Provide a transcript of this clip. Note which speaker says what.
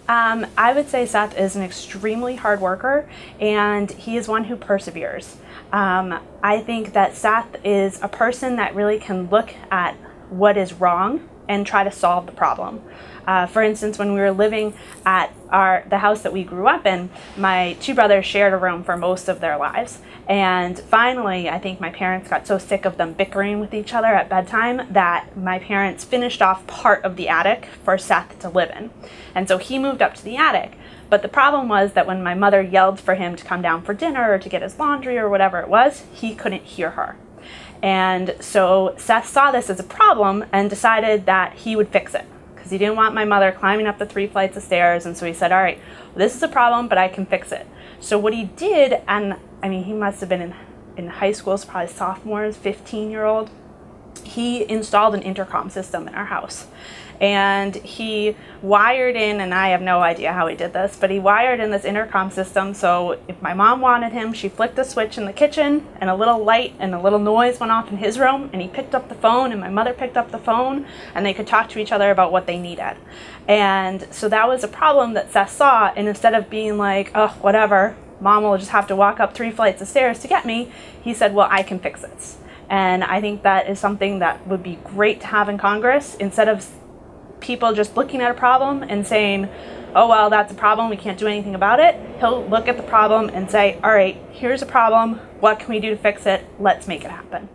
Speaker 1: I would say Seth is an extremely hard worker, and he is one who perseveres. I think that Seth is a person that really can look at what is wrong and try to solve the problem. For instance, when we were living at the house that we grew up in, my two brothers shared a room for most of their lives. And finally, I think my parents got so sick of them bickering with each other at bedtime that my parents finished off part of the attic for Seth to live in. And so he moved up to the attic. But the problem was that when my mother yelled for him to come down for dinner or to get his laundry or whatever it was, he couldn't hear her. And so Seth saw this as a problem and decided that he would fix it, because he didn't want my mother climbing up the 3 flights of stairs. And so he said, all right, well, this is a problem, but I can fix it. So what he did, and I mean, he must have been in high school, so probably sophomores, 15-year-old, he installed an intercom system in our house. And he wired in, and I have no idea how he did this, but he wired in this intercom system so if my mom wanted him, she flicked a switch in the kitchen and a little light and a little noise went off in his room, and he picked up the phone and my mother picked up the phone and they could talk to each other about what they needed. And so that was a problem that Seth saw, and instead of being like, oh, whatever, mom will just have to walk up 3 flights of stairs to get me, he said, well, I can fix this. And I think that is something that would be great to have in Congress, instead of people just looking at a problem and saying, oh, well, that's a problem, we can't do anything about it. He'll look at the problem and say, all right, here's a problem, what can we do to fix it? Let's make it happen.